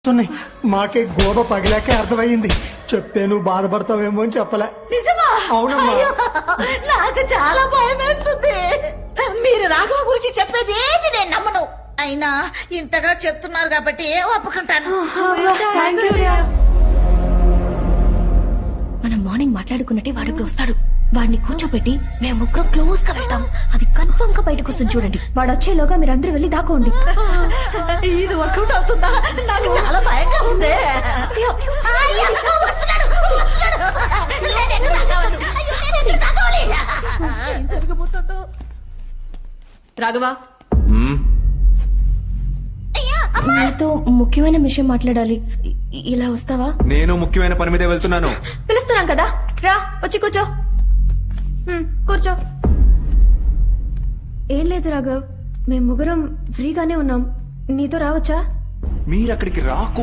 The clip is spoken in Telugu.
ఉన్నాయి. మాకే గోడ పగిలాకే అర్థమైంది. చెప్తే నువ్వు బాధపడతావేమో అని చెప్పలే. నిజమా? అవునమ్మా. అయ్యో, నాకు చాలా భయం వేస్తుంది. మీరు రాఘవ గురించి చెప్పేది ఏది నేను నమ్మను. అయినా ఇంతగా చెప్తున్నారు కాబట్టి ఒప్పుకుంటాను. మనం మార్నింగ్ మాట్లాడుకున్నట్టే వాడు ఇప్పుడు వస్తాడు. వాడిని కూర్చోబెట్టి మేము ముగ్గురం క్లోజ్ గా వెళ్తాం. అది కన్ఫర్మ్ గా బయటకు వస్తుంది చూడండి. వాడు వచ్చేలోగా మీరందరూ వెళ్ళి దాకోండి. ఇది వర్కౌట్ అవుతుందా? నాకు చాలా భయంగా ఉంది. అయ్యో, వస్తున్నాడు, వస్తున్నాడు. నేను ఎక్కడ దాక్కోవాలి? అయ్యో, నేను ఎక్కడ దాక్కోవాలి? ఏం జరగబోతుందో? రాఘవా, నీతో ముఖ్యమైన విషయం మాట్లాడాలి. ఇలా వస్తావా? నేను ముఖ్యమైన పని మీదే వెళ్తున్నాను. పిలుస్తున్నాం కదా, రా వచ్చి కూర్చో. కూర్చో. ఏం లేదు రాఘవ్, మేము ముగ్గురం ఫ్రీగానే ఉన్నాం. నీతో రావచ్చా? మీరు అక్కడికి రాకు.